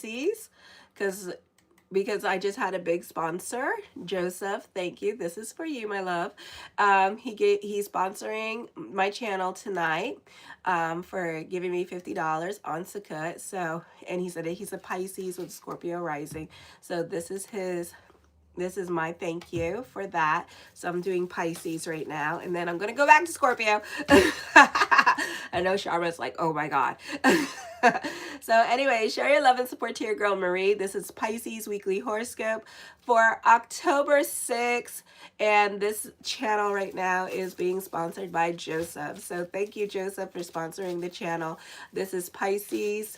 Pisces, because I just had a big sponsor, Joseph. Thank you. This is for you, my love. He's sponsoring my channel tonight, for giving me $50 on Sukkot. So, and he said that he's a Pisces with Scorpio rising. So this is my thank you for that. So I'm doing Pisces right now, and then I'm gonna go back to Scorpio. I know Sharma's like, oh my God. So anyway, show your love and support to your girl Marie. This is Pisces weekly horoscope for October 6th. And this channel right now is being sponsored by Joseph. So thank you, Joseph, for sponsoring the channel. This is Pisces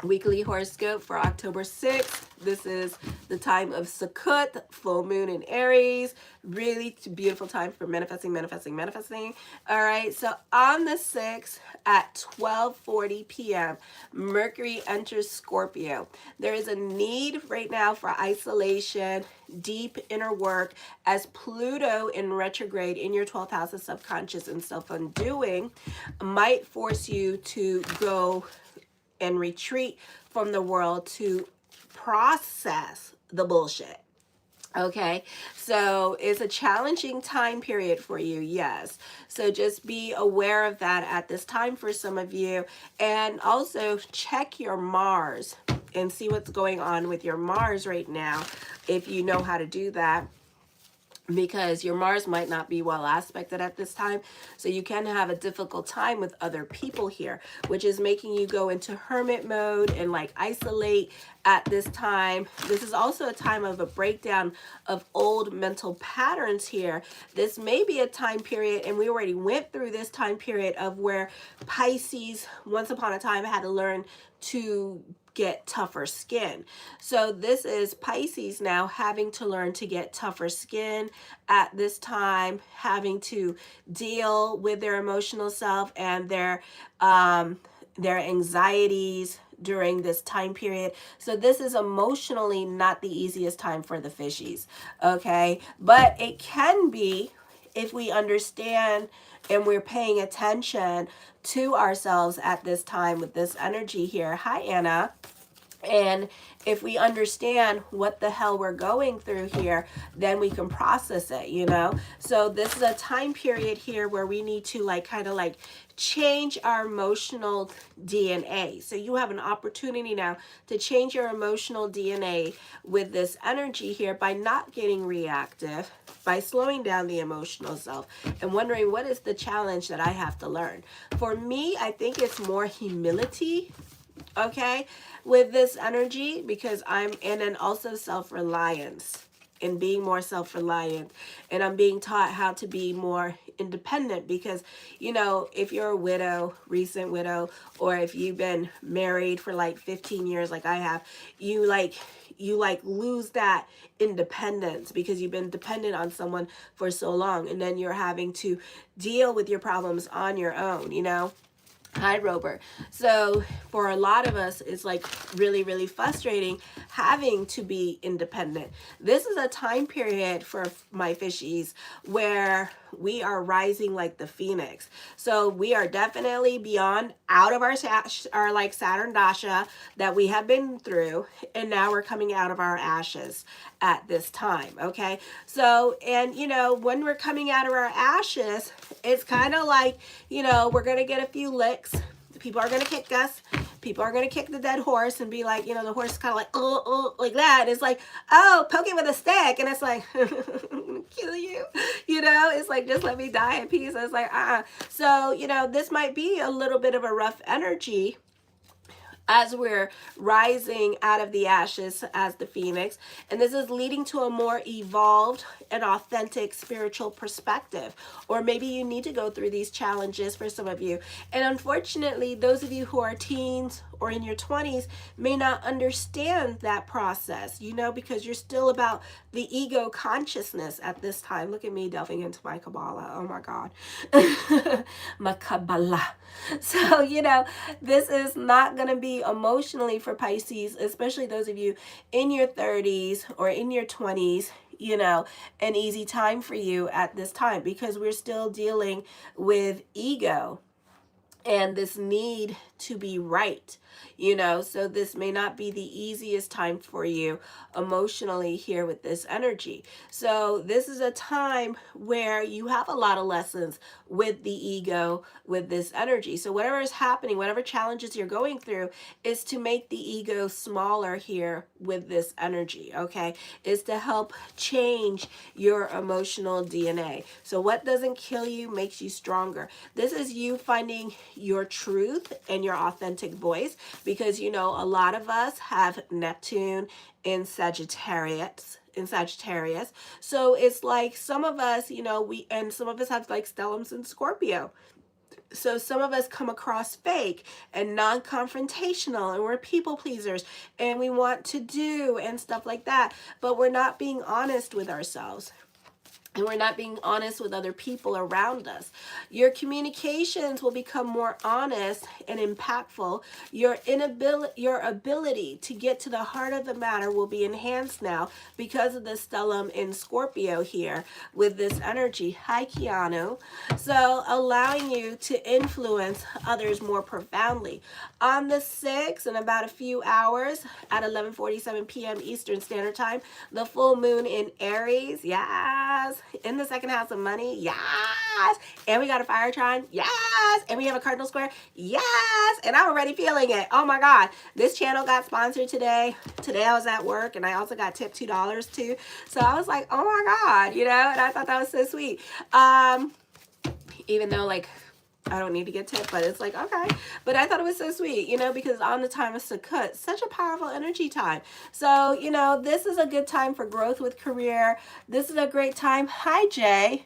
weekly horoscope for October 6th. This is the time of Sukkot, full moon in Aries. Really beautiful time for manifesting. All right, so on the 6th at 12:40 p.m., Mercury enters Scorpio. There is a need right now for isolation, deep inner work, as Pluto in retrograde in your 12th house of subconscious and self-undoing might force you to go and retreat from the world to process the bullshit. Okay, so it's a challenging time period for you, yes. So just be aware of that at this time for some of you. And also check your Mars and see what's going on with your Mars right now, if you know how to do that, because your Mars might not be well aspected at this time. So you can have a difficult time with other people here, which is making you go into hermit mode and like isolate at this time. This is also a time of a breakdown of old mental patterns here. This may be a time period, and we already went through this time period of where Pisces once upon a time had to learn to get tougher skin. So this is Pisces now having to learn to get tougher skin at this time, having to deal with their emotional self and their anxieties during this time period. So this is emotionally not the easiest time for the fishies, okay? But it can be if we understand and we're paying attention to ourselves at this time with this energy here. Hi, Anna. And if we understand what the hell we're going through here, then we can process it, you know? So this is a time period here where we need to like kind of like change our emotional DNA. So you have an opportunity now to change your emotional DNA with this energy here by not getting reactive, by slowing down the emotional self and wondering, what is the challenge that I have to learn? For me, I think it's more humility, okay, with this energy, because and then also self-reliance and being more self-reliant, and I'm being taught how to be more independent, because you know, if you're a widow, recent widow, or if you've been married for like 15 years like I have, you lose that independence because you've been dependent on someone for so long, and then you're having to deal with your problems on your own, you know. Hi, Robert. So for a lot of us, it's like really, really frustrating having to be independent. This is a time period for my fishies where we are rising like the phoenix. So we are definitely beyond out of our like Saturn dasha that we have been through, and now we're coming out of our ashes at this time. Okay, so, and you know, when we're coming out of our ashes, it's kind of like, you know, we're gonna get a few licks. People are gonna kick us. People are gonna kick the dead horse and be like, you know, the horse is kind of like, like that. And it's like, oh, poke it with a stick, and it's like, I'm gonna kill you. You know, it's like, just let me die in peace. And it's like, So, you know, this might be a little bit of a rough energy as we're rising out of the ashes as the phoenix. And this is leading to a more evolved and authentic spiritual perspective. Or maybe you need to go through these challenges for some of you. And unfortunately, those of you who are teens or in your 20s may not understand that process, you know, because you're still about the ego consciousness at this time. Look at me delving into my Kabbalah. Oh my God. My Kabbalah. So, you know, this is not going to be emotionally for Pisces, especially those of you in your 30s or in your 20s, you know, an easy time for you at this time, because we're still dealing with ego. and this need to be right, you know. So this may not be the easiest time for you emotionally here with this energy. So this is a time where you have a lot of lessons with the ego with this energy. So whatever is happening, whatever challenges you're going through, is to make the ego smaller here with this energy, okay? Is to help change your emotional DNA. So what doesn't kill you makes you stronger. This is you finding your truth and your authentic voice, because you know a lot of us have Neptune in Sagittarius. So it's like some of us, you know, and some of us have like stellums in Scorpio. So some of us come across fake and non-confrontational, and we're people pleasers, and we want to do and stuff like that, but we're not being honest with ourselves. And we're not being honest with other people around us. Your communications will become more honest and impactful. Your ability to get to the heart of the matter will be enhanced now because of the stellium in Scorpio here with this energy. Hi, Keanu. So allowing you to influence others more profoundly. On the 6th, in about a few hours at 11:47 p.m. Eastern Standard Time, the full moon in Aries. Yes. In the second house of money. Yes. And we got a fire trine. Yes. And we have a cardinal square. Yes. And I'm already feeling it. Oh my God. This channel got sponsored today. Today I was at work, and I also got tipped $2 too. So I was like, oh my God, you know, and I thought that was so sweet. Even though like I don't need to get tipped, but it's like, okay. But I thought it was so sweet, you know, because on the time of Sukkot, such a powerful energy time. So, you know, this is a good time for growth with career. This is a great time. Hi, Jay.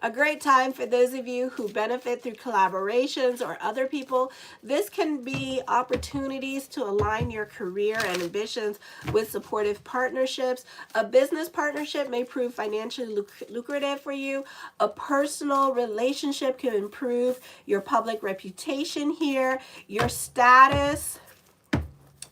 A great time for those of you who benefit through collaborations or other people. This can be opportunities to align your career and ambitions with supportive partnerships. A business partnership may prove financially lucrative for you. A personal relationship can improve your public reputation here. Your status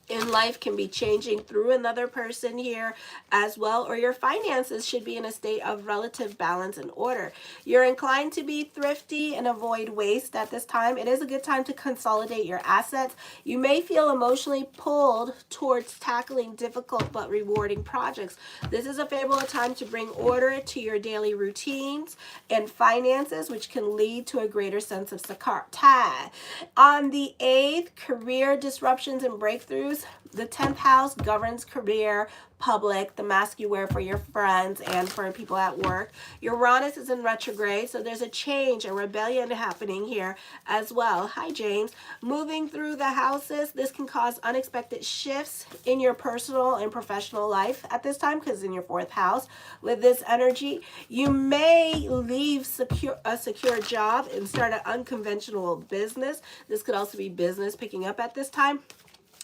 in life can be changing through another person here as well, or your finances should be in a state of relative balance and order. You're inclined to be thrifty and avoid waste at this time. It is a good time to consolidate your assets. You may feel emotionally pulled towards tackling difficult but rewarding projects. This is a favorable time to bring order to your daily routines and finances, which can lead to a greater sense of sakata. On the 8th, career disruptions and breakthroughs. The 10th house governs career, public, the mask you wear for your friends and for people at work. Uranus is in retrograde, so there's a change, a rebellion happening here as well. Hi, James. Moving through the houses, this can cause unexpected shifts in your personal and professional life at this time, because in your 4th house with this energy, you may leave a secure job and start an unconventional business. This could also be business picking up at this time,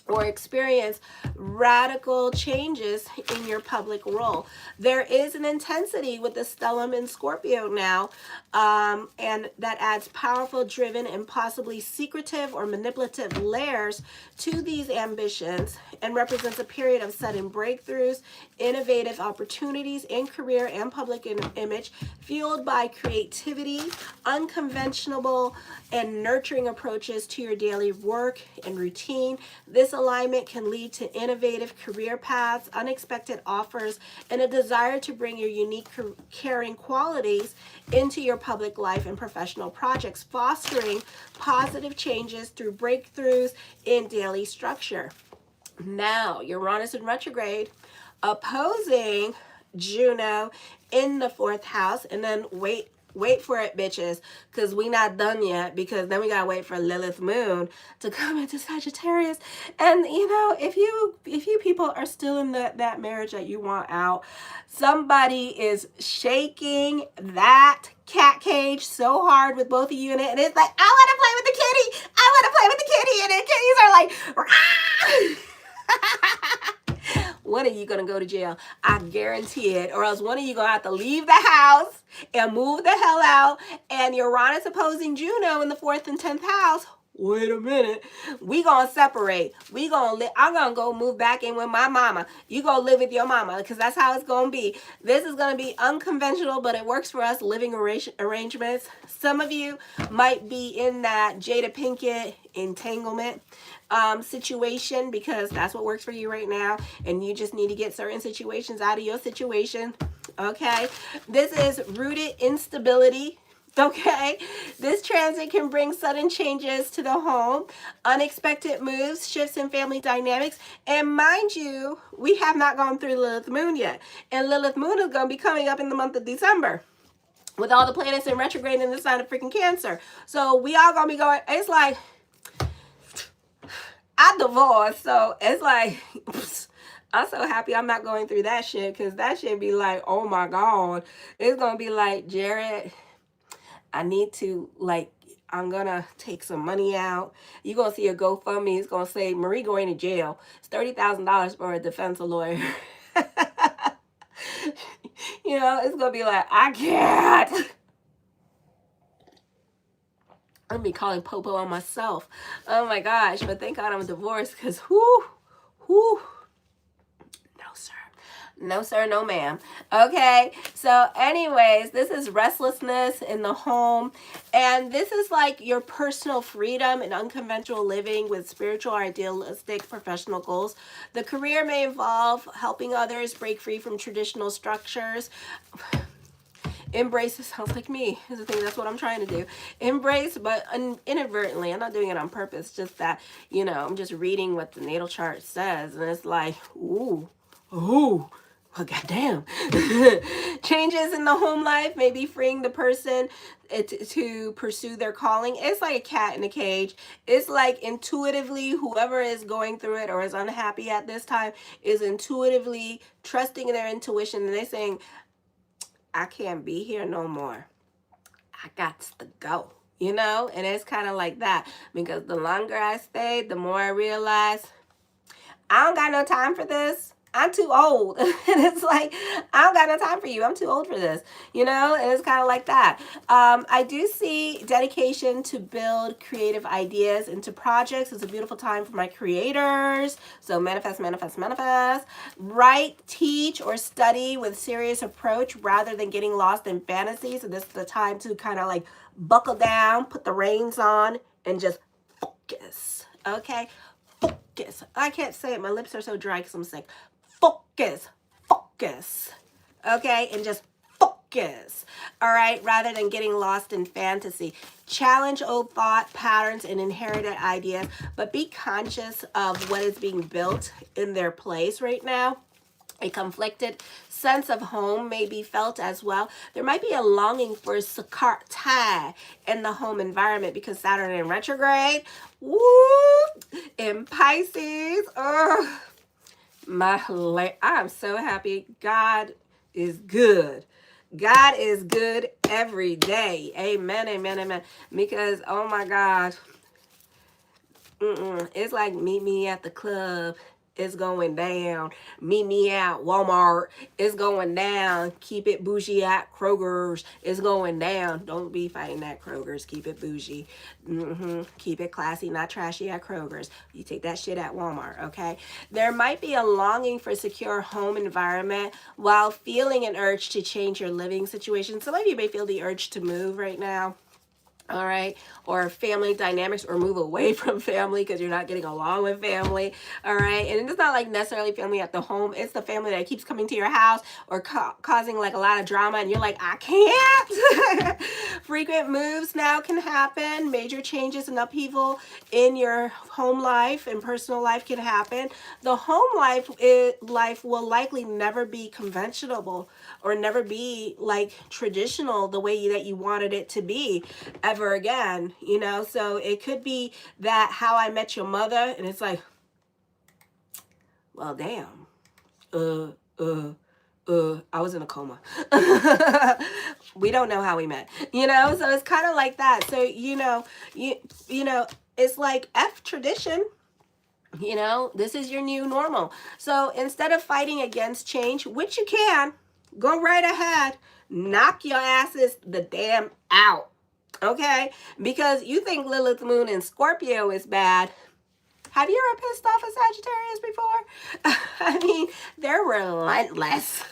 or experience radical changes in your public role. There is an intensity with the stellium in Scorpio now, and that adds powerful, driven, and possibly secretive or manipulative layers to these ambitions, and represents a period of sudden breakthroughs, innovative opportunities in career and public image, fueled by creativity, unconventional and nurturing approaches to your daily work and routine. This alignment can lead to innovative career paths, unexpected offers, and a desire to bring your unique caring qualities into your public life and professional projects, fostering positive changes through breakthroughs in daily structure. Now, Uranus in retrograde, opposing Juno in the 4th house, and then wait for it, bitches, because we not done yet, because then we gotta wait for Lilith moon to come into Sagittarius. And you know, if you people are still in that marriage that you want out, somebody is shaking that cat cage so hard with both of you in it, and it's like, I want to play with the kitty, and the kitties are like, one of you gonna go to jail, I guarantee it, or else one of you gonna have to leave the house and move the hell out. And Uranus opposing Juno in the 4th and 10th house, wait a minute. We gonna separate. I'm gonna go move back in with my mama. You go live with your mama, because that's how it's gonna be. This is gonna be unconventional, but it works for us, living arrangements. Some of you might be in that Jada Pinkett entanglement situation, because that's what works for you right now, and you just need to get certain situations out of your situation. Okay, this is rooted instability. Okay, this transit can bring sudden changes to the home, unexpected moves, shifts in family dynamics. And mind you, we have not gone through Lilith Moon yet. And Lilith Moon is going to be coming up in the month of December, with all the planets in retrograde in the sign of freaking Cancer. So we all going to be going, it's like, I divorced, so it's like, I'm so happy I'm not going through that shit, because that shit be like, oh my God. It's going to be like, Jared, I need to, like, I'm going to take some money out. You're going to see a GoFundMe. It's going to say, Marie going to jail. It's $30,000 for a defense lawyer. You know, it's going to be like, I can't. I'm going to be calling Popo on myself. Oh my gosh. But thank God I'm divorced, because whoo. No, sir, no, ma'am. Okay, so anyways, this is restlessness in the home. And this is like your personal freedom and unconventional living with spiritual, idealistic, professional goals. The career may involve helping others break free from traditional structures. Embrace, sounds like me, is the thing. That's what I'm trying to do. Embrace, but inadvertently. I'm not doing it on purpose. Just that, you know, I'm just reading what the natal chart says. And it's like, ooh. Well, goddamn. Changes in the home life may be freeing the person to pursue their calling. It's like a cat in a cage. It's like intuitively, whoever is going through it or is unhappy at this time is intuitively trusting in their intuition, and they're saying, I can't be here no more. I got to go. You know? And it's kind of like that, because the longer I stayed, the more I realized I don't got no time for this. I'm too old. And it's like, I don't got no time for you. I'm too old for this, you know? And it's kind of like that. I do see dedication to build creative ideas into projects. It's a beautiful time for my creators. So manifest, manifest, manifest. Write, teach, or study with serious approach rather than getting lost in fantasy. So this is the time to kind of like buckle down, put the reins on, and just focus. Okay? Focus. I can't say it. My lips are so dry because I'm sick. Focus. Okay, and just focus. All right, rather than getting lost in fantasy. Challenge old thought patterns and inherited ideas, but be conscious of what is being built in their place right now. A conflicted sense of home may be felt as well. There might be a longing for sakartai in the home environment, because Saturn in retrograde, woo, in Pisces. Oh, I'm so happy. God is good. God is good every day. Amen, amen, amen. Because, oh my God, it's like meet me at the club. It's going down. Meet me at Walmart. It's going down. Keep it bougie at Kroger's. It's going down. Don't be fighting at Kroger's. Keep it bougie. Keep it classy, not trashy at Kroger's. You take that shit at Walmart, okay? There might be a longing for a secure home environment while feeling an urge to change your living situation. Some of you may feel the urge to move right now. All right, or family dynamics, or move away from family because you're not getting along with family. All right, and it's not like necessarily family at the home. It's the family that keeps coming to your house or causing like a lot of drama, and you're like, I can't. Frequent moves now can happen. Major changes and upheaval in your home life and personal life can happen. The home life will likely never be conventional or never be like traditional the way that you wanted it to be ever again, you know. So it could be that How I Met Your Mother, and it's like, well, damn, I was in a coma. We don't know how we met, you know. So it's kind of like that. So you know, it's like F tradition. You know, this is your new normal. So instead of fighting against change, which you can, go right ahead, knock your asses the damn out. Okay? Because you think Lilith Moon in Scorpio is bad. Have you ever pissed off a Sagittarius before? I mean, they're relentless.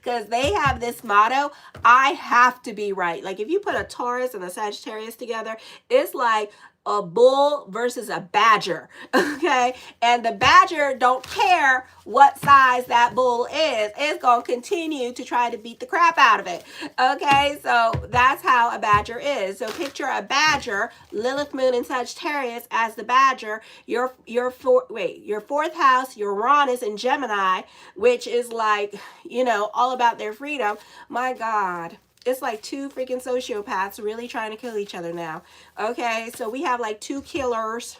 Because they have this motto, I have to be right. Like if you put a Taurus and a Sagittarius together, it's like a bull versus a badger. Okay? And the badger don't care what size that bull is. It's going to continue to try to beat the crap out of it. Okay? So that's how a badger is. So picture a badger, Lilith Moon in Sagittarius as the badger, your fourth house, your Uranus in Gemini, which is like, you know, all about their freedom. My God. It's like two freaking sociopaths really trying to kill each other now. Okay, so we have like two killers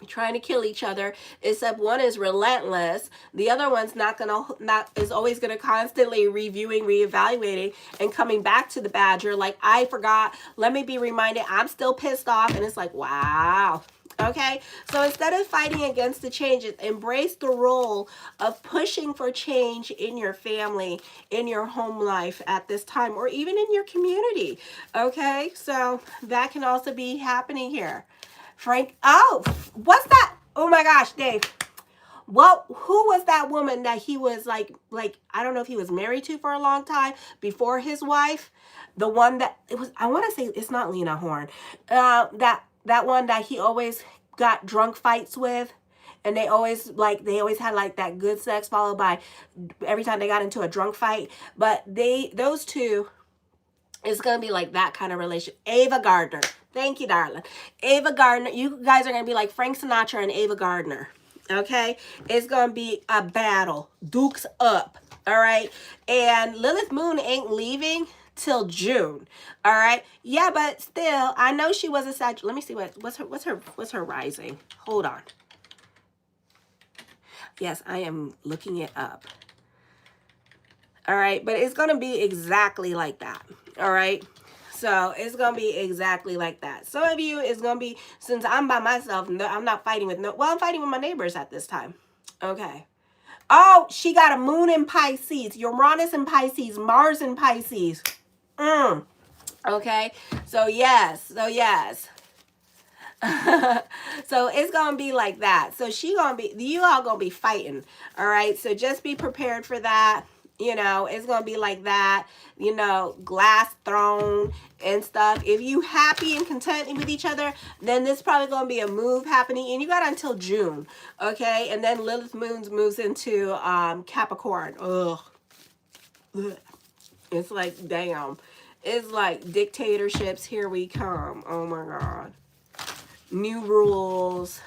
trying to kill each other, except one is relentless. The other one's is always gonna constantly reviewing, reevaluating, and coming back to the badger like, I forgot, let me be reminded, I'm still pissed off. And it's like, wow. Okay, so instead of fighting against the changes, embrace the role of pushing for change in your family, in your home life at this time, or even in your community. Okay, so that can also be happening here. Frank, oh, what's that? Oh my gosh, Dave. Well, who was that woman that he was like, I don't know if he was married to for a long time before his wife? The one that, it was, I want to say it's not Lena Horne. That one that he always got drunk fights with, and they always had like that good sex followed by every time they got into a drunk fight. But those two, it's gonna be like that kind of relation. Ava Gardner, thank you, darling. Ava Gardner, you guys are gonna be like Frank Sinatra and Ava Gardner. Okay, it's gonna be a battle, dukes up. All right, and Lilith Moon ain't leaving till June. All right. Yeah, but still, I know she was a Sag. Let me see what's her rising. Hold on. Yes, I am looking it up. All right, but it's going to be exactly like that. All right. So it's going to be exactly like that. Some of you is going to be, since I'm by myself, I'm not fighting with I'm fighting with my neighbors at this time. Okay. Oh, she got a moon in Pisces, Uranus in Pisces, Mars in Pisces. Okay, so yes. So it's gonna be like that. So you all gonna be fighting. All right, so just be prepared for that. You know, it's gonna be like that. You know, glass thrown and stuff. If you happy and content with each other, then this probably gonna be a move happening, and you got until June. Okay, and then Lilith moves into Capricorn. Ugh. It's like, damn. It's like dictatorships, here we come. Oh my God. New rules.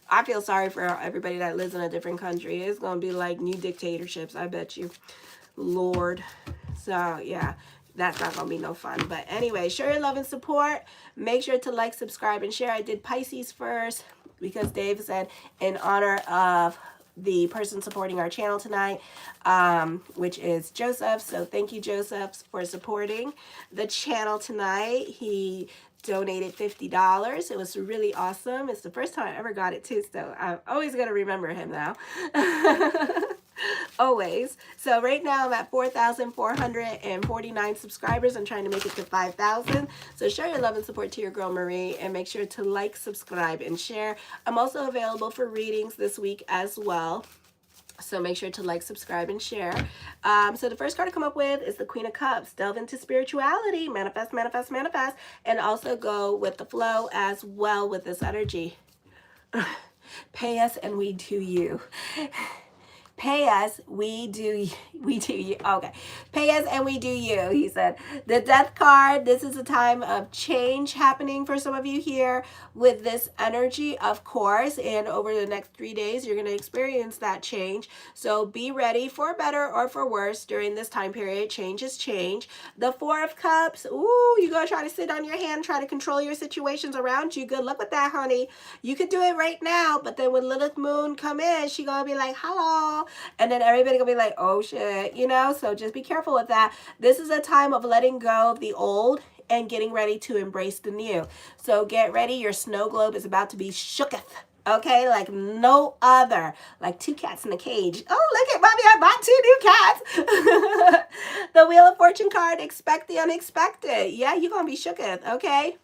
I feel sorry for everybody that lives in a different country. It's going to be like new dictatorships, I bet you. Lord. So, yeah, that's not going to be no fun. But anyway, show your love and support. Make sure to like, subscribe, and share. I did Pisces first because Dave said in honor of the person supporting our channel tonight, which is Joseph. So thank you, Joseph, for supporting the channel tonight. He donated $50. It was really awesome. It's the first time I ever got it too, so I'm always going to remember him now. Always. So right now I'm at 4,449 subscribers. I'm trying to make it to 5,000. So show your love and support to your girl Marie, and make sure to like, subscribe, and share. I'm also available for readings this week as well. So make sure to like, subscribe, and share. So the first card to come up with is the Queen of Cups. Delve into spirituality, manifest, manifest, manifest, and also go with the flow as well with this energy. Pay us and we do you. Pay us, we do you. Okay. Pay us and we do you, he said. The Death card, this is a time of change happening for some of you here with this energy, of course. And over the next 3 days, you're going to experience that change. So be ready for better or for worse during this time period. Change is change. The Four of Cups, ooh, you're going to try to sit on your hand, try to control your situations around you. Good luck with that, honey. You could do it right now, but then when Lilith Moon come in, she going to be like, hello. And then everybody gonna be like, oh shit, you know? So just be careful with that. This is a time of letting go of the old and getting ready to embrace the new. So get ready. Your snow globe is about to be shooketh. Okay, like no other. Like two cats in a cage. Oh, look at mommy, I bought 2 new cats. The Wheel of Fortune card, expect the unexpected. Yeah, you're going to be shooketh, okay?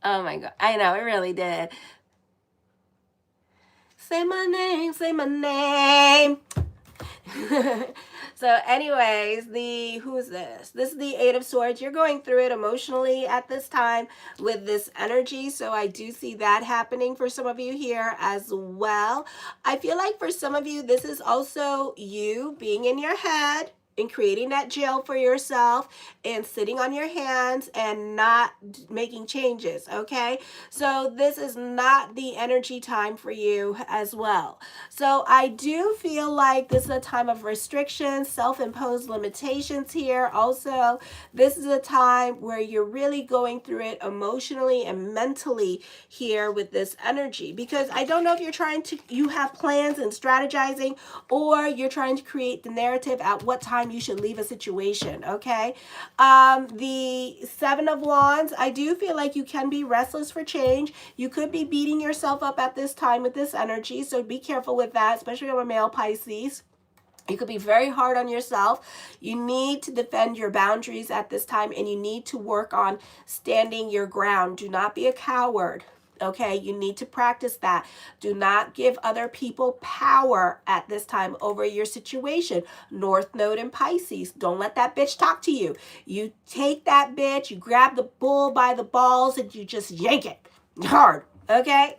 Oh my God. I know, it really did. Say my name, say my name. So anyways, who is this? This is the Eight of Swords. You're going through it emotionally at this time with this energy. So I do see that happening for some of you here as well. I feel like for some of you, this is also you being in your head and creating that jail for yourself and sitting on your hands and not making changes, okay? So this is not the energy time for you as well. So I do feel like this is a time of restrictions, self-imposed limitations here. Also, this is a time where you're really going through it emotionally and mentally here with this energy, because I don't know if you have plans and strategizing, or you're trying to create the narrative at what time you should leave a situation, okay? The Seven of Wands, I do feel like you can be restless for change. You could be beating yourself up at this time with this energy, so be careful with that, especially on a male Pisces. You could be very hard on yourself. You need to defend your boundaries at this time, and you need to work on standing your ground. Do not be a coward. Okay, you need to practice that. Do not give other people power at this time over your situation. North Node in Pisces. Don't let that bitch talk to you. You take that bitch, you grab the bull by the balls, and you just yank it hard. Okay?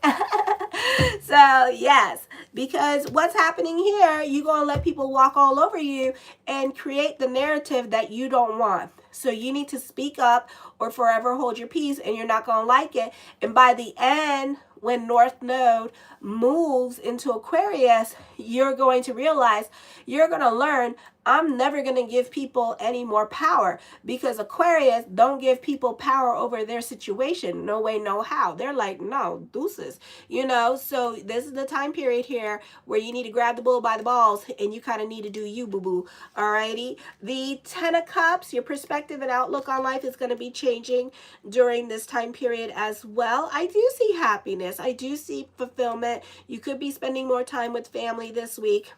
So, yes, because what's happening here, you're going to let people walk all over you and create the narrative that you don't want. So you need to speak up or forever hold your peace, and you're not going to like it. And by the end, when North Node moves into Aquarius, you're going to realize, you're going to learn, I'm never going to give people any more power, because Aquarius don't give people power over their situation. No way, no how. They're like, no, deuces, you know. So this is the time period here where you need to grab the bull by the balls, and you kind of need to do you, boo-boo. Alrighty. The Ten of Cups, your perspective and outlook on life is going to be changing during this time period as well. I do see happiness. I do see fulfillment. You could be spending more time with family this week.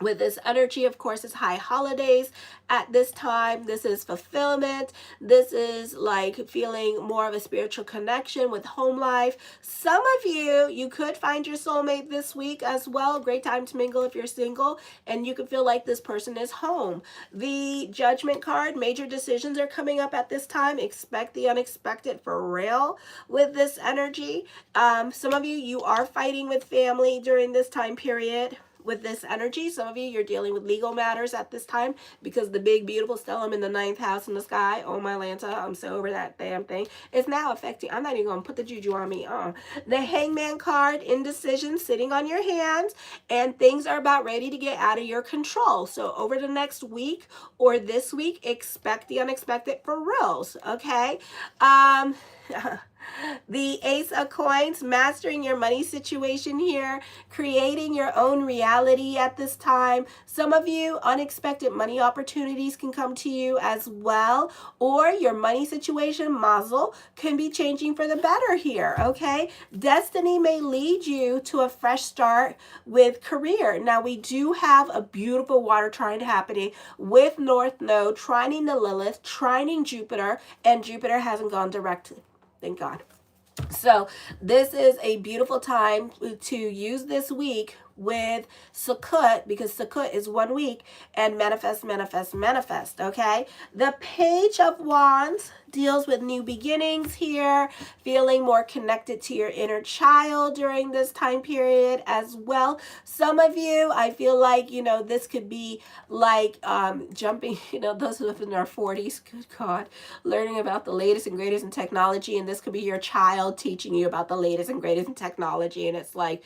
With this energy, of course, it's high holidays at this time. This is fulfillment. This is like feeling more of a spiritual connection with home life. Some of you could find your soulmate this week as well. Great time to mingle if you're single, and you could feel like this person is home. The Judgment card, major decisions are coming up at this time. Expect the unexpected for real with this energy. Some of you are fighting with family during this time period. With this energy, some of you're dealing with legal matters at this time, because the big beautiful stellium in the 9th house in the sky, oh my Lanta, I'm so over that damn thing, it's now affecting, I'm not even gonna put the juju on me. The Hangman card, indecision sitting on your hands, and things are about ready to get out of your control. So over the next week or this week, expect the unexpected for reals, okay? The Ace of Coins, mastering your money situation here, creating your own reality at this time. Some of you, unexpected money opportunities can come to you as well, or your money situation, mazel, can be changing for the better here, okay? Destiny may lead you to a fresh start with career. Now, we do have a beautiful water trine happening with North Node, trining the Lilith, trining Jupiter, and Jupiter hasn't gone direct. Thank God. So this is a beautiful time to use this week with Sukkot, because Sukkot is 1 week, and manifest, manifest, manifest, okay? The Page of Wands deals with new beginnings here, feeling more connected to your inner child during this time period as well. Some of you, I feel like, you know, this could be like jumping, you know, those of us in our 40s, good God, learning about the latest and greatest in technology, and this could be your child teaching you about the latest and greatest in technology, and it's like,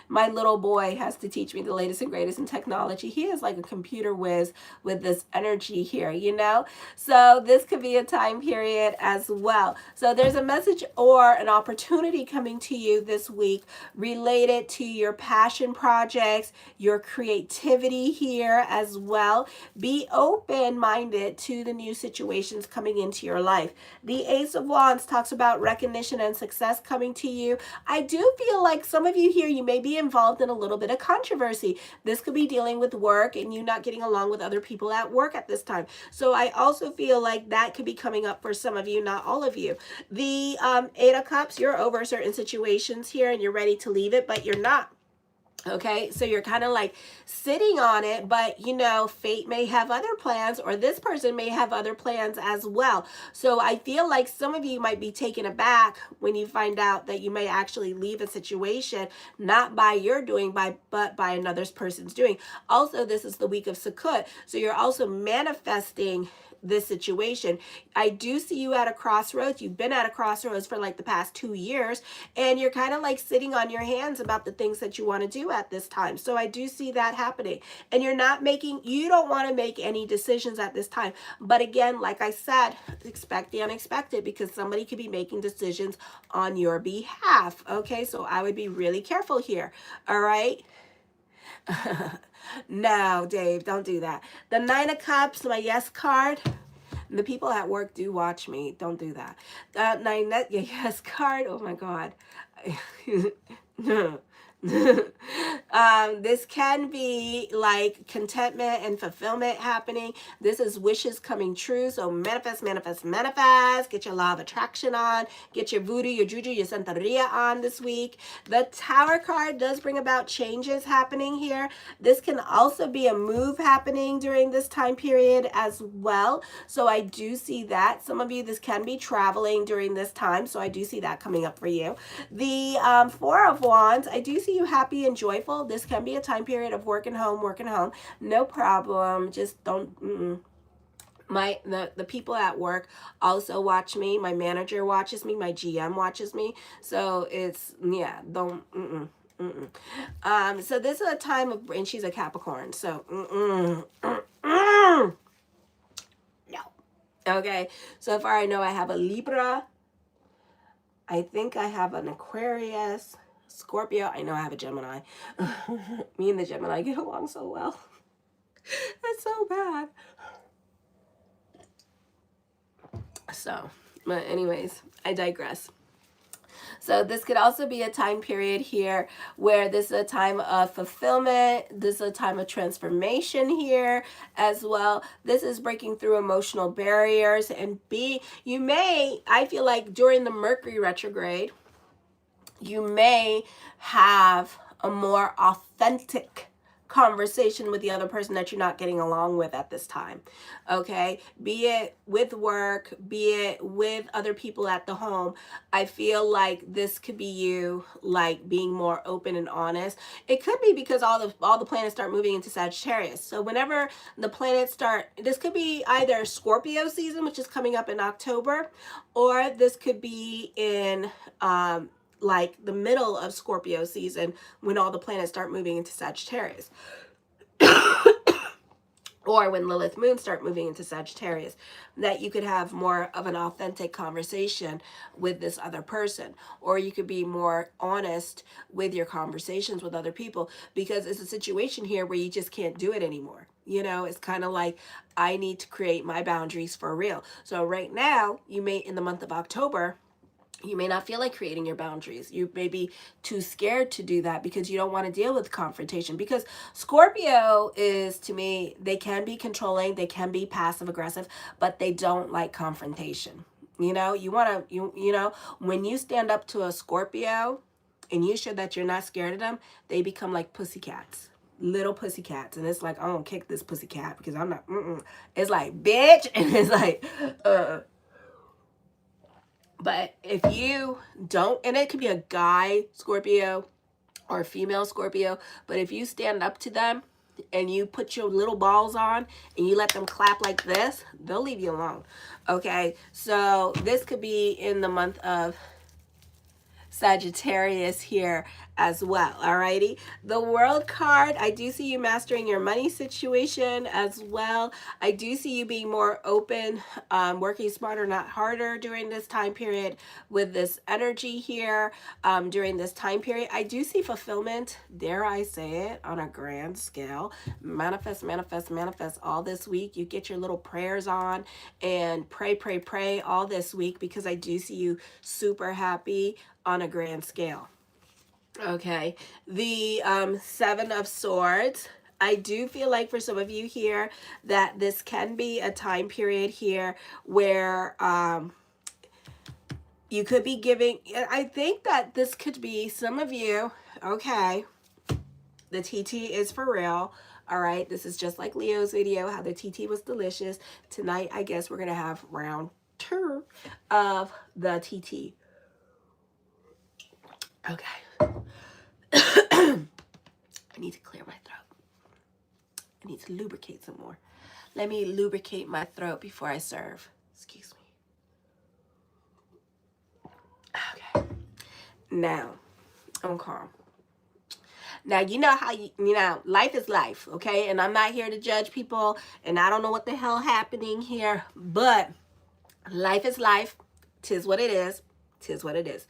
My little boy has to teach me the latest and greatest in technology. He is like a computer whiz with this energy here, you know? So this could be a time period as well. So there's a message or an opportunity coming to you this week related to your passion projects, your creativity here as well. Be open-minded to the new situations coming into your life. The Ace of Wands talks about recognition and success coming to you. I do feel like some of you here, you may be involved in a little bit of controversy. This could be dealing with work and you not getting along with other people at work at this time. So I also feel like that could be coming up for some of you, not all of you. The Eight of Cups, you're over certain situations here and you're ready to leave it, but you're not. Okay, so you're kind of like sitting on it, but you know, fate may have other plans, or this person may have other plans as well. So I feel like some of you might be taken aback when you find out that you may actually leave a situation, not by your doing, but by another person's doing. Also, this is the week of Sukkot, so you're also manifesting this situation. I do see you at a crossroads. You've been at a crossroads for like the past 2 years, and you're kind of like sitting on your hands about the things that you want to do at this time. So I do see that happening, and you don't want to make any decisions at this time. But again, like I said, expect the unexpected, because somebody could be making decisions on your behalf. Okay, so I would be really careful here. All right. No, Dave, don't do that. The Nine of Cups, my yes card. The people at work do watch me. Don't do that. Yes card. Oh my God. This can be like contentment and fulfillment happening. This is wishes coming true. So manifest, manifest, manifest. Get your law of attraction on. Get your voodoo, your juju, your santeria on this week. The Tower card does bring about changes happening here. This can also be a move happening during this time period as well. So I do see that. Some of you, this can be traveling during this time. So I do see that coming up for you. The Four of Wands, I do see you happy and joyful. This can be a time period of working home. No problem. Just don't. The people at work also watch me. My manager watches me. My GM watches me. So it's, yeah, don't. So this is a time of, and she's a Capricorn. So no. Okay. So far I know I have a Libra. I think I have an Aquarius. Scorpio, I know I have a Gemini. Me and the Gemini get along so well. That's so bad. So, but anyways, I digress. So this could also be a time period here where this is a time of fulfillment. This is a time of transformation here as well. This is breaking through emotional barriers, and I feel like during the Mercury retrograde, you may have a more authentic conversation with the other person that you're not getting along with at this time. Okay, be it with work, be it with other people at the home. I feel like this could be you like being more open and honest. It could be because all the planets start moving into Sagittarius. So whenever the planets start, this could be either Scorpio season, which is coming up in October, or this could be in like the middle of Scorpio season when all the planets start moving into Sagittarius. Or when Lilith moon start moving into Sagittarius, that you could have more of an authentic conversation with this other person, or you could be more honest with your conversations with other people, because it's a situation here where you just can't do it anymore. You know, it's kind of like, I need to create my boundaries for real. So right now, you may, in the month of October, you may not feel like creating your boundaries. You may be too scared to do that because you don't want to deal with confrontation. Because Scorpio is, to me, they can be controlling, they can be passive aggressive, but they don't like confrontation. You know, you want to, you know, when you stand up to a Scorpio and you show that you're not scared of them, they become like pussycats. Little pussycats. And it's like, I'm gonna kick this pussycat because I'm not, It's like, bitch. And it's like, But if you don't, and it could be a guy Scorpio or a female Scorpio, but if you stand up to them and you put your little balls on and you let them clap like this, they'll leave you alone. Okay, so this could be in the month of Sagittarius here as well. Alrighty. The World card, I do see you mastering your money situation as well. I do see you being more open, working smarter, not harder during this time period with this energy here. During this time period, I do see fulfillment, dare I say it, on a grand scale. Manifest, manifest, manifest all this week. You get your little prayers on and pray, pray, pray all this week, because I do see you super happy on a grand scale. Okay, the Seven of Swords. I do feel like for some of you here that this can be a time period here where you could be giving, I think that this could be some of you, okay, the TT is for real. All right, this is just like Leo's video, how the TT was delicious. Tonight, I guess we're going to have round 2 of the TT. Okay. I need to clear my throat. I need to lubricate some more. Let me lubricate my throat before I serve. Excuse me. Okay. Now, I'm calm. Now, you know how, you know, life is life, okay? And I'm not here to judge people, and I don't know what the hell happening here, but life is life. 'Tis what it is. 'Tis what it is.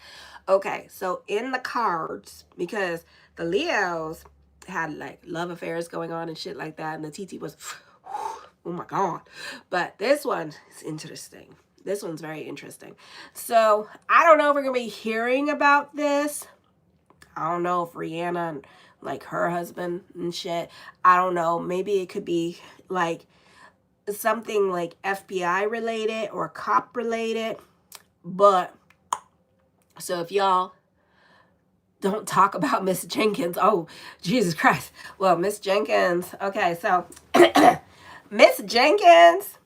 Okay, so in the cards, because the Leos had like love affairs going on and shit like that, and the TT was, oh my God. But this one is interesting. This one's very interesting. So I don't know if we're going to be hearing about this. I don't know if Rihanna and like her husband and shit, I don't know. Maybe it could be like something like FBI related or cop related. But so if y'all don't talk about Miss Jenkins, oh, Jesus Christ. Well, Miss Jenkins, okay, so Miss Jenkins,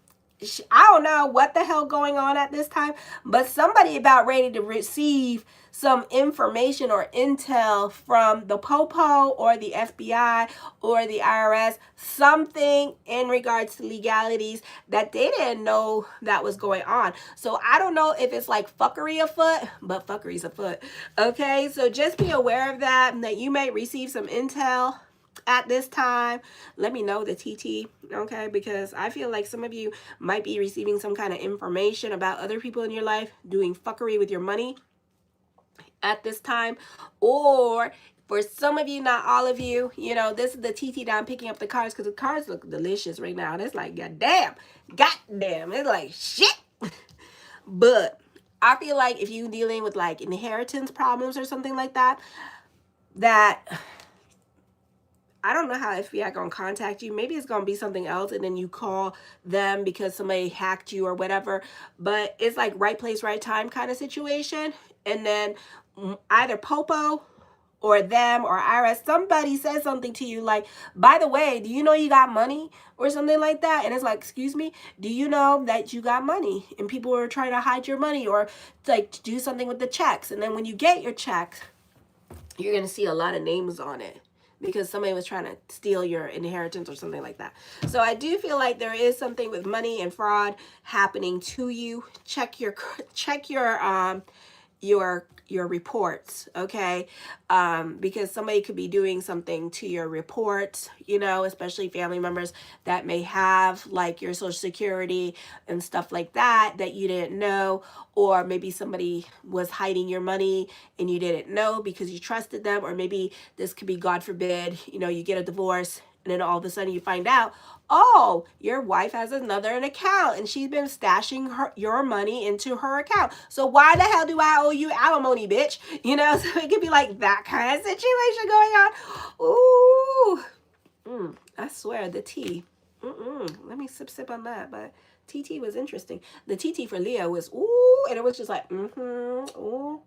I don't know what the hell going on at this time, but somebody about ready to receive some information or intel from the Popo or the FBI or the IRS, something in regards to legalities that they didn't know that was going on. So I don't know if it's like fuckery afoot, but fuckery's afoot. Okay, so just be aware of that, and that you may receive some intel at this time. Let me know, the TT, okay, because I feel like some of you might be receiving some kind of information about other people in your life doing fuckery with your money at this time. Or for some of you, not all of you, you know, this is the TT that I'm picking up the cards, because the cards look delicious right now, and it's like, goddamn, it's like shit. But I feel like if you dealing with like inheritance problems or something like that, that I don't know how FBI gonna contact you. Maybe it's gonna be something else, and then you call them because somebody hacked you or whatever. But it's like right place, right time kind of situation. And then either Popo or them or IRS, somebody says something to you like, by the way, do you know you got money or something like that? And it's like, excuse me, do you know that you got money? And people are trying to hide your money or like to do something with the checks. And then when you get your checks, you're gonna see a lot of names on it, because somebody was trying to steal your inheritance or something like that. So I do feel like there is something with money and fraud happening to you. Check your reports, okay? Because somebody could be doing something to your reports, you know, especially family members that may have like your social security and stuff like that you didn't know. Or maybe somebody was hiding your money and you didn't know because you trusted them. Or maybe this could be, God forbid, you know, you get a divorce and then all of a sudden you find out, oh, your wife has another account and she's been stashing your money into her account. So why the hell do I owe you alimony, bitch? You know, so it could be like that kind of situation going on. Ooh, I swear, the tea. Let me sip on that. But TT was interesting. The TT for Leo was, ooh, and it was just like, ooh.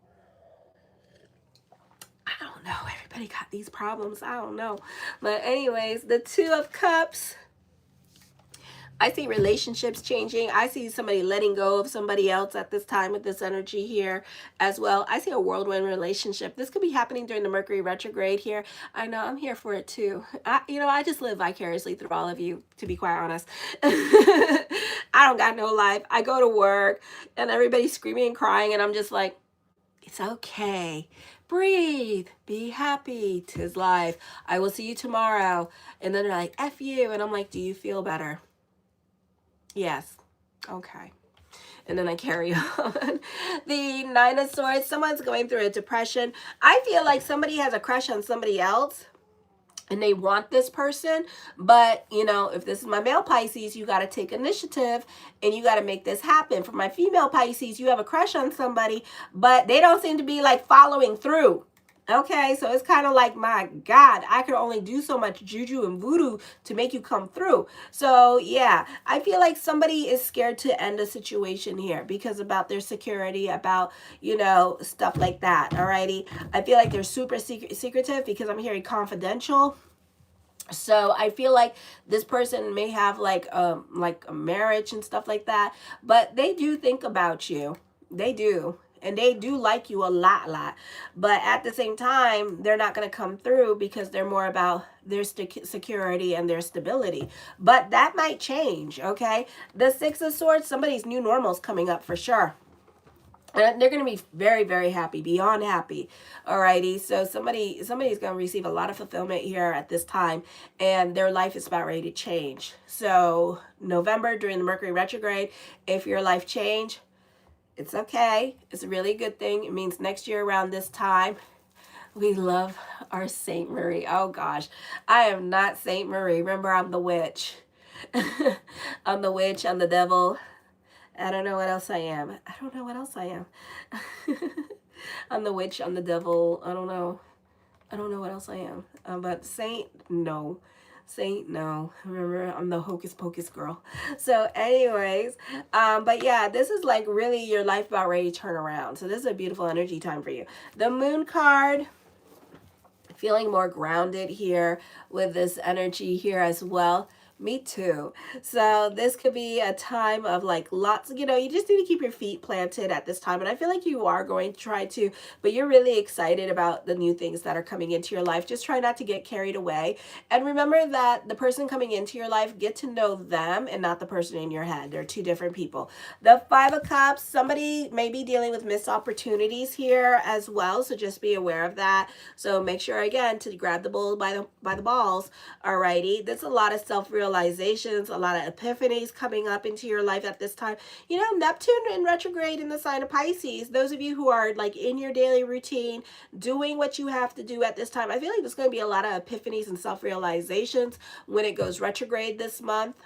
I don't know. Everybody got these problems. I don't know. But anyways, the Two of Cups. I see relationships changing. I see somebody letting go of somebody else at this time with this energy here as well. I see a whirlwind relationship. This could be happening during the Mercury retrograde here. I know, I'm here for it too. I just live vicariously through all of you, to be quite honest. I don't got no life. I go to work and everybody's screaming and crying and I'm just like, It's okay. Breathe. Be happy. 'Tis life. I will see you tomorrow. And then they're like, F you. And I'm like, do you feel better? Yes. Okay. And then I carry on. The Nine of Swords. Someone's going through a depression. I feel like somebody has a crush on somebody else and they want this person, but you know, if this is my male Pisces, you got to take initiative and you got to make this happen. For my female Pisces, you have a crush on somebody, but they don't seem to be like following through. Okay, so it's kind of like, my God, I could only do so much juju and voodoo to make you come through. So yeah, I feel like somebody is scared to end a situation here because about their security, about, you know, stuff like that. Alrighty, I feel like they're super secretive because I'm hearing confidential. So I feel like this person may have like a marriage and stuff like that, but they do think about you. They do. And they do like you a lot. But at the same time, they're not going to come through because they're more about their security and their stability. But that might change, okay? The Six of Swords, somebody's new normal's coming up for sure. And they're going to be very, very happy, beyond happy. Alrighty, so somebody's going to receive a lot of fulfillment here at this time, and their life is about ready to change. So November, during the Mercury retrograde, if your life changed, it's okay. It's a really good thing. It means next year around this time, we love our Saint Marie. Oh gosh, I am not Saint Marie. Remember, I'm the witch. I'm the witch. I'm the devil. I don't know what else I am. I don't know what else I am. I'm the witch. I'm the devil. I don't know. I don't know what else I am. But Saint, no. Saint, no. Remember, I'm the hocus pocus girl. So anyways, but yeah, this is like really your life about ready to turn around. So this is a beautiful energy time for you. The Moon card, feeling more grounded here with this energy here as well. Me too. So this could be a time of like lots, you know, you just need to keep your feet planted at this time. And I feel like you are going to try to, but you're really excited about the new things that are coming into your life. Just try not to get carried away. And remember that the person coming into your life, get to know them and not the person in your head. They're two different people. The Five of Cups, somebody may be dealing with missed opportunities here as well. So just be aware of that. So make sure again to grab the bull by the balls. Alrighty. There's a lot of self-realization, a lot of epiphanies coming up into your life at this time. You know, Neptune in retrograde in the sign of Pisces, those of you who are like in your daily routine, doing what you have to do at this time, I feel like there's going to be a lot of epiphanies and self-realizations when it goes retrograde this month.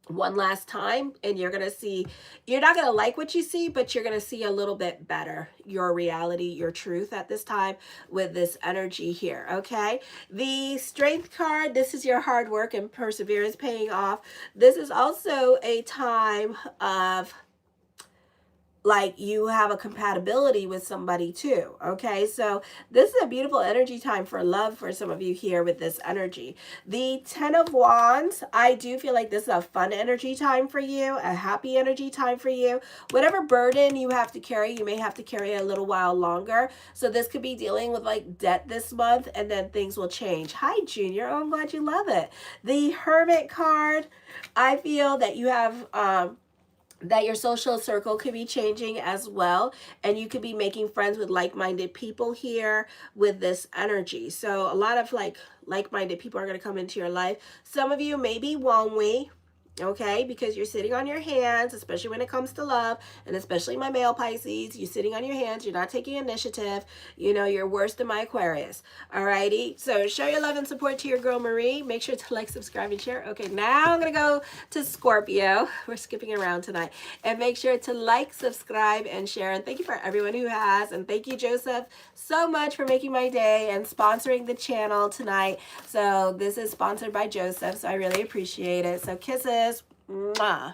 One last time, and you're going to see, you're not going to like what you see, but you're going to see a little bit better your reality, your truth at this time with this energy here. Okay, the Strength card, this is your hard work and perseverance paying off. This is also a time of like you have a compatibility with somebody too. Okay, so this is a beautiful energy time for love for some of you here with this energy. The Ten of Wands, I do feel like this is a fun energy time for you, a happy energy time for you. Whatever burden you have to carry, you may have to carry a little while longer. So this could be dealing with like debt this month, and then things will change. Hi Junior, oh, I'm glad you love it. The Hermit card, I feel that you have that your social circle could be changing as well, and you could be making friends with like-minded people here with this energy. So a lot of like-minded people are going to come into your life. Some of you may be lonely, okay, because you're sitting on your hands, especially when it comes to love, and especially my male Pisces, you're sitting on your hands, you're not taking initiative, you know, you're worse than my Aquarius. Alrighty, so show your love and support to your girl Marie. Make sure to like, subscribe, and share. Okay, now I'm gonna go to Scorpio. We're skipping around tonight. And make sure to like, subscribe, and share. And thank you for everyone who has, and thank you Joseph so much for making my day and sponsoring the channel tonight. So this is sponsored by Joseph, so I really appreciate it. So kisses. Mwah.